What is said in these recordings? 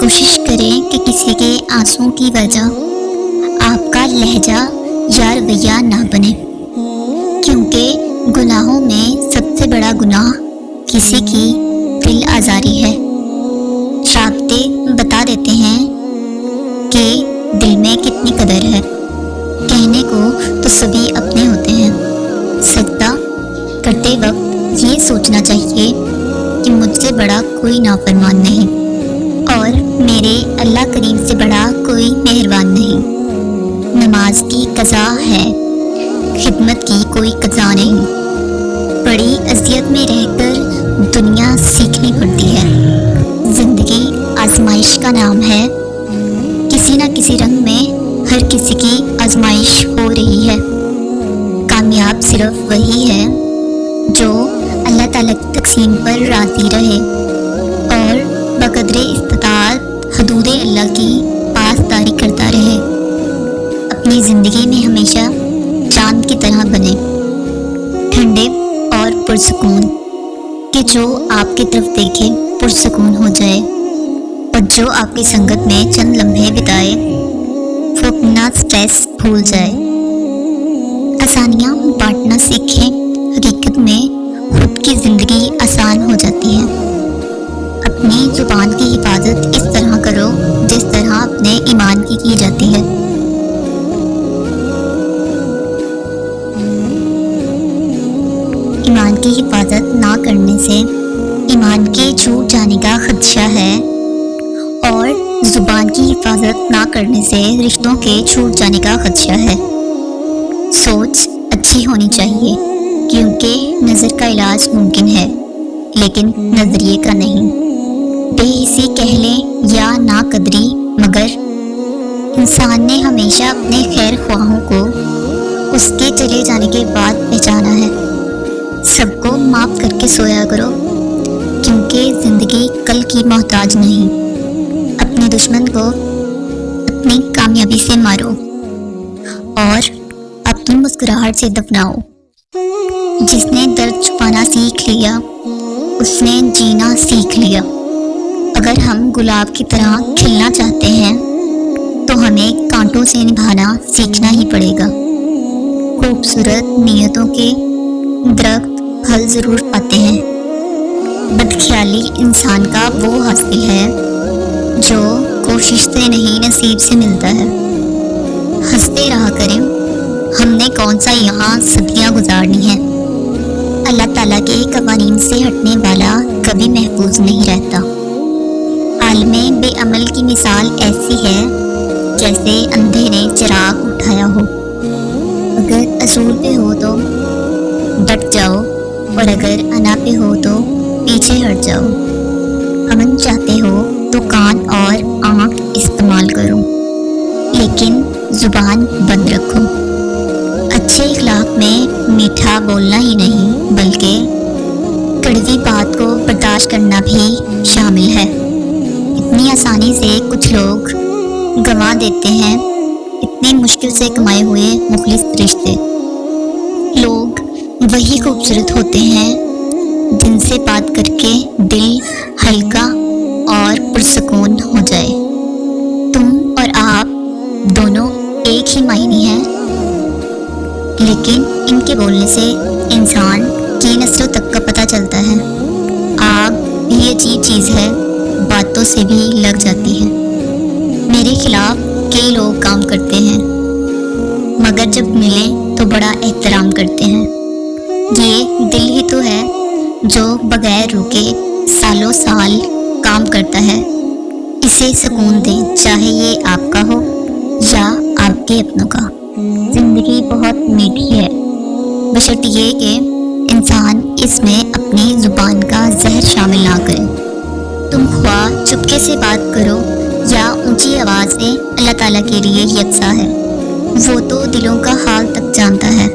کوشش کریں کہ کسی کے آنسوں کی وجہ آپ کا لہجہ یا رویہ نہ بنے، کیونکہ گناہوں میں سب سے بڑا گناہ کسی کی دل آزاری ہے۔ رابطے بتا دیتے ہیں کہ دل میں کتنی قدر ہے۔ کہنے کو تو سبھی اپنے ہوتے ہیں، سجدہ کرتے وقت یہ سوچنا چاہیے کہ مجھ سے بڑا کوئی نافرمان نہیں اور میرے اللہ کریم سے بڑا کوئی مہربان نہیں۔ نماز کی قضا ہے، خدمت کی کوئی قضا نہیں۔ بڑی اذیت میں رہ کر دنیا سیکھنی پڑتی ہے۔ زندگی آزمائش کا نام ہے، کسی نہ کسی رنگ میں ہر کسی کی آزمائش ہو رہی ہے۔ کامیاب صرف وہی ہے جو اللہ تعالیٰ کی تقسیم پر راضی رہے اور بقدر استطاعت حدود اللہ کی پاسداری کرتا رہے، اپنی زندگی میں ہمیشہ چاند کی طرح بنے، ٹھنڈے اور پرسکون، کہ جو آپ کی طرف دیکھے پرسکون ہو جائے اور جو آپ کی سنگت میں چند لمحے بتائے وہ اپنا سٹریس بھول جائے۔ آسانیاں بانٹنا سیکھیں، حقیقت میں خود کی زندگی آسان ہو جاتی ہے۔ اپنی زبان کی حفاظت اس طرح کرو جس طرح اپنے ایمان کی جاتی ہے۔ ایمان کی حفاظت نہ کرنے سے ایمان کے چھوٹ جانے کا خدشہ ہے اور زبان کی حفاظت نہ کرنے سے رشتوں کے چھوٹ جانے کا خدشہ ہے۔ سوچ اچھی ہونی چاہیے، کیونکہ نظر کا علاج ممکن ہے لیکن نظریے کا نہیں۔ بے حسی کہہ لیں یا نا قدری، مگر انسان نے ہمیشہ اپنے خیر خواہوں کو اس کے چلے جانے کے بعد پہچانا ہے۔ سب کو معاف کر کے سویا کرو، کیونکہ زندگی کل کی محتاج نہیں۔ اپنے دشمن کو اپنی کامیابی سے مارو اور اپنی مسکراہٹ سے دفناؤ۔ جس نے درد چھپانا سیکھ لیا اس نے جینا سیکھ لیا۔ اگر ہم گلاب کی طرح کھلنا چاہتے ہیں تو ہمیں کانٹوں سے نبھانا سیکھنا ہی پڑے گا۔ خوبصورت نیتوں کے درخت پھل ضرور پاتے ہیں، بدخیالی انسان کا وہ حاصل ہے جو کوشش سے نہیں نصیب سے ملتا ہے۔ ہنستے رہا کریں، ہم نے کون سا یہاں صدیاں گزارنی ہیں۔ اللہ تعالیٰ کے قوانین سے ہٹنے والا کبھی محفوظ نہیں رہتا۔ عالم بے عمل کی مثال ایسی ہے جیسے اندھے نے چراغ اٹھایا ہو۔ اگر اصول پہ ہو تو ڈٹ جاؤ اور اگر انا پہ ہو تو پیچھے ہٹ جاؤ۔ امن چاہتے ہو تو کان اور آنکھ استعمال کرو، لیکن زبان بند رکھو۔ اچھے اخلاق میں میٹھا بولنا ہی نہیں بلکہ کڑوی بات کو برداشت کرنا بھی شامل ہے۔ اتنی آسانی سے کچھ لوگ گنوا دیتے ہیں اتنی مشکل سے کمائے ہوئے مخلص رشتے۔ لوگ وہی خوبصورت ہوتے ہیں جن سے بات کر کے دل ہلکا اور پرسکون ہو جائے۔ تم اور آپ دونوں ایک ہی معنی ہیں، لیکن ان کے بولنے سے انسان کی نسلوں تک کا پتہ چلتا ہے۔ آگ بھی عجیب چیز ہے، باتوں سے بھی لگ جاتی ہے۔ میرے خلاف کئی لوگ کام کرتے ہیں مگر جب ملیں تو بڑا احترام کرتے ہیں۔ یہ دل ہی تو ہے جو بغیر رکے سالوں سال کام کرتا ہے۔ اسے سکون دیں، چاہے یہ آپ کا ہو یا آپ کے اپنوں کا۔ زندگی بہت میٹھی ہے، بشرط یہ کہ انسان اس میں اپنی زبان کا زہر شامل نہ کرے۔ تم خواہ چپکے سے بات کرو یا اونچی آواز سے، اللہ تعالیٰ کے لیے یکساں ہے۔ وہ تو دلوں کا حال تک جانتا ہے۔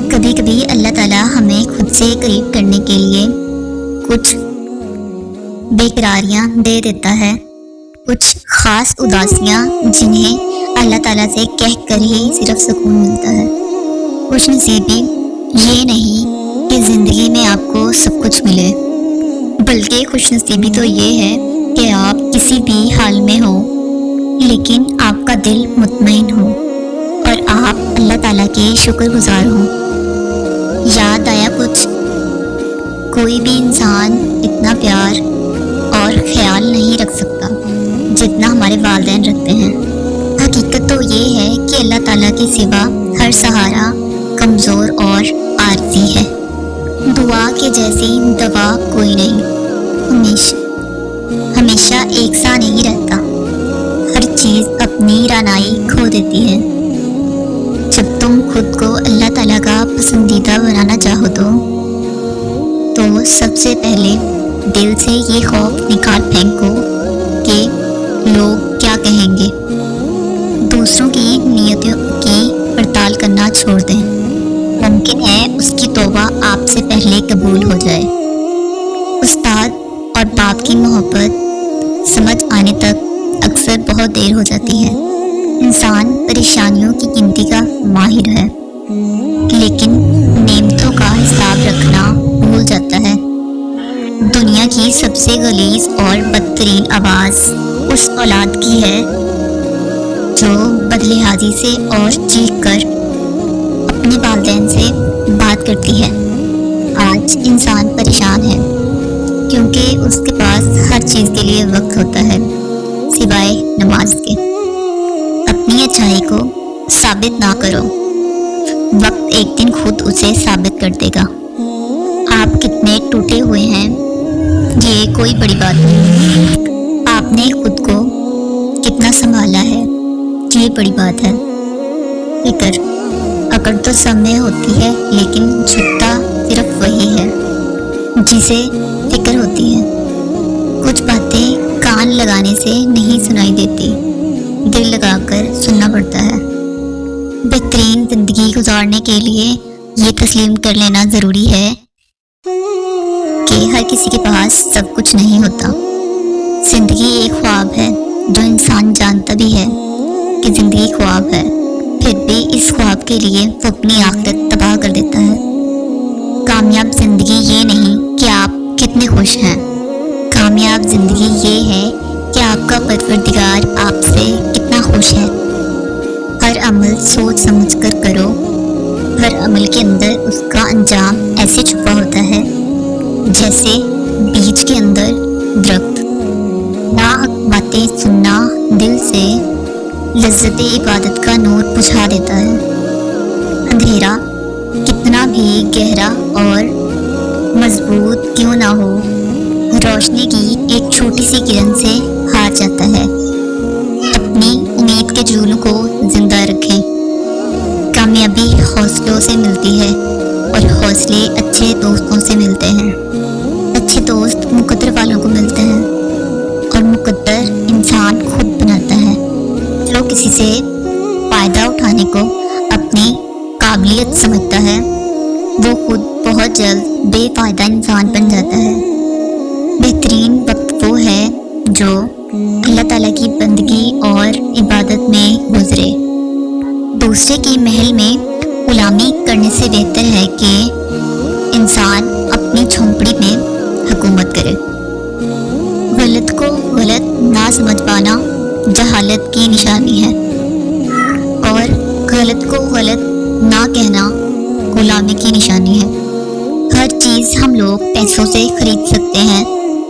کبھی کبھی اللہ تعالیٰ ہمیں خود سے قریب کرنے کے لیے کچھ بے قراریاں دے دیتا ہے، کچھ خاص اداسیاں جنہیں اللہ تعالیٰ سے کہہ کر ہی صرف سکون ملتا ہے۔ خوش نصیبی یہ نہیں کہ زندگی میں آپ کو سب کچھ ملے، بلکہ خوش نصیبی تو یہ ہے کہ آپ کسی بھی حال لیکن آپ کا دل مطمئن ہو اور آپ اللہ تعالیٰ کے شکر گزار ہوں۔ یاد آیا کچھ؟ کوئی بھی انسان اتنا پیار اور خیال نہیں رکھ سکتا جتنا ہمارے والدین رکھتے ہیں۔ حقیقت تو یہ ہے کہ اللہ تعالیٰ کے سوا ہر سہارا کمزور اور عارضی ہے۔ دعا کے جیسی دوا کوئی نہیں، ہمیشہ ایک سا نہیں رہتا، ہر چیز اپنی رانائی کھو دیتی ہے۔ جب تم خود کو اللہ تعالیٰ کا پسندیدہ بنانا چاہو تو سب سے پہلے دل سے یہ خوف نکال پھینکو کہ لوگ کیا کہیں گے۔ دوسروں کی نیتوں کی پڑتال کرنا چھوڑ دیں، ممکن ہے اس کی توبہ آپ سے پہلے قبول ہو جائے۔ استاد اور باپ کی محبت سمجھ آنے تک اکثر بہت دیر ہو جاتی ہے۔ انسان پریشانیوں کی گنتی کا ماہر ہے، لیکن نعمتوں کا حساب رکھنا بھول جاتا ہے۔ دنیا کی سب سے غلیظ اور بدترین آواز اس اولاد کی ہے جو بدلہذی سے اور چیخ کر اپنے والدین سے بات کرتی ہے۔ آج انسان پریشان ہے کیونکہ اس کے پاس ہر چیز کے لیے وقت ہوتا ہے سوائے نماز کے۔ اپنی اچھائی کو ثابت نہ کرو، وقت ایک دن خود اسے ثابت کر دے گا۔ آپ کتنے ٹوٹے ہوئے ہیں یہ کوئی بڑی بات نہیں، آپ نے خود کو کتنا سنبھالا ہے یہ بڑی بات ہے۔ فکر اکڑ تو سب میں ہوتی ہے، لیکن جھکتا صرف وہی ہے جسے فکر ہوتی ہے۔ کچھ باتیں کان لگانے سے نہیں سنائی دیتی، دل لگا کر سننا پڑتا ہے۔ بہترین زندگی گزارنے کے لیے یہ تسلیم کر لینا ضروری ہے کہ ہر کسی کے پاس سب کچھ نہیں ہوتا۔ زندگی ایک خواب ہے جو انسان جانتا بھی ہے کہ زندگی خواب ہے، پھر بھی اس خواب کے لیے وہ اپنی آخرت تباہ کر دیتا ہے۔ کامیاب زندگی یہ نہیں کہ آپ کتنے خوش ہیں، کامیاب زندگی یہ ہے کہ آپ کا پروردگار آپ سے کتنا خوش ہے۔ ہر عمل سوچ سمجھ کر کرو، ہر عمل کے اندر اس کا انجام ایسے چھپا ہوتا ہے جیسے بیج کے اندر درخت۔ ناحق باتیں سننا دل سے لذت عبادت کا نور بجھا دیتا ہے۔ اندھیرا کتنا بھی گہرا اور مضبوط کیوں نہ ہو، روشنی کی ایک چھوٹی سی کرن سے ہار جاتا ہے۔ اپنی امید کے جھولوں کو زندہ رکھیں۔ کامیابی حوصلوں سے ملتی ہے اور حوصلے اچھے دوستوں سے ملتے ہیں۔ اچھے دوست مقدر والوں کو ملتے ہیں اور مقدر انسان خود بناتا ہے۔ جو کسی سے فائدہ اٹھانے کو اپنی قابلیت سمجھتا ہے وہ خود بہت جلد بے فائدہ انسان بن جاتا ہے۔ بہترین وقت وہ ہے جو اللہ تعالیٰ کی بندگی اور عبادت میں گزرے۔ دوسرے کی محل میں غلامی کرنے سے بہتر ہے کہ انسان اپنی جھونپڑی میں حکومت کرے۔ غلط کو غلط نہ سمجھ پانا جہالت کی نشانی ہے، اور غلط کو غلط نہ کہنا غلامی کی نشانی ہے۔ ہر چیز ہم لوگ پیسوں سے خرید سکتے ہیں،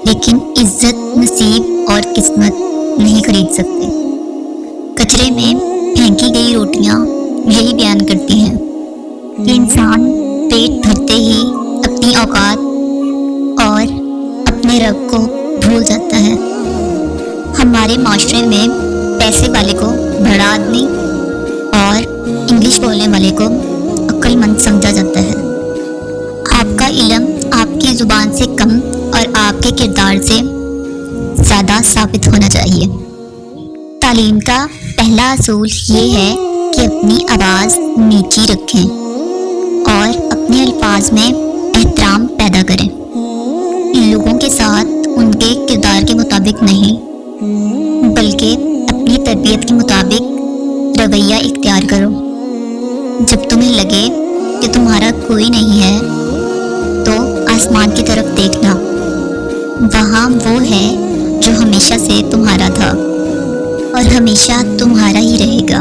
لیکن عزت، نصیب اور قسمت نہیں خرید سکتے۔ کچرے میں پھینکی گئی روٹیاں یہی بیان کرتی ہیں کہ انسان پیٹ بھرتے ہی اپنی اوقات اور اپنے رب کو بھول جاتا ہے۔ ہمارے معاشرے میں پیسے والے کو بڑا آدمی اور انگلش بولنے والے کو عقل مند سمجھا جاتا ہے۔ آپ کا علم آپ کی زبان سے کم اور آپ کے کردار سے زیادہ ثابت ہونا چاہیے۔ تعلیم کا پہلا اصول یہ ہے کہ اپنی آواز نیچی رکھیں اور اپنے الفاظ میں احترام پیدا کریں۔ لوگوں کے ساتھ ان کے کردار کے مطابق نہیں، بلکہ اپنی تربیت کے مطابق رویہ اختیار کرو۔ جب تمہیں لگے کہ تمہارا کوئی نہیں ہے تو آسمان کی طرف دیکھنا، وہاں وہ ہے جو ہمیشہ سے تمہارا تھا اور ہمیشہ تمہارا ہی رہے گا۔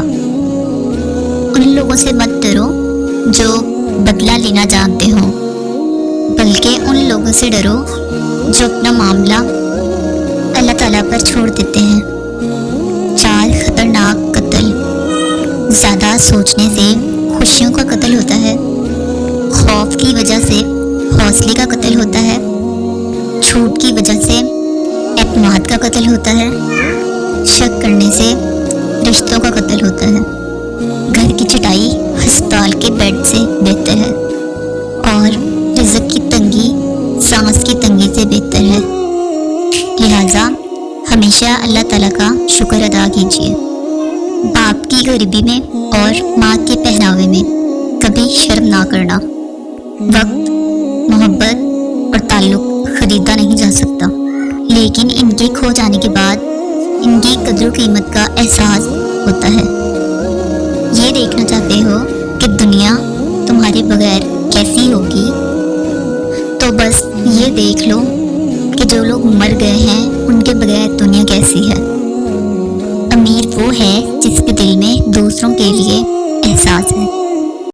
ان لوگوں سے مت ڈرو جو بدلہ لینا جانتے ہوں، بلکہ ان لوگوں سے ڈرو جو اپنا معاملہ اللہ تعالیٰ پر چھوڑ دیتے ہیں۔ 4 خطرناک قتل۔ زیادہ سوچنے سے خوشیوں کا قتل ہوتا ہے، خوف کی وجہ سے حوصلے کا قتل ہوتا ہے، جھوٹ کی وجہ سے اعتماد کا قتل ہوتا ہے، شک کرنے سے رشتوں کا قتل ہوتا ہے، گھر کی چٹائی ہسپتال کے بیڈ سے بہتر ہے، اور رزق کی تنگی سانس کی تنگی سے بہتر ہے۔ لہٰذا ہمیشہ اللہ تعالیٰ کا شکر ادا کیجیے۔ باپ کی غریبی میں اور ماں کے پہناوے میں کبھی شرم نہ کرنا۔ وقت، محبت اور تعلق خریدا نہیں جا سکتا، لیکن ان کے کھو جانے کے بعد ان کی قدر و قیمت کا احساس ہوتا ہے۔ یہ دیکھنا چاہتے ہو کہ دنیا تمہارے بغیر کیسی ہوگی، تو بس یہ دیکھ لو کہ جو لوگ مر گئے ہیں ان کے بغیر دنیا کیسی ہے۔ امیر وہ ہے جس کے دل میں دوسروں کے لیے احساس ہے۔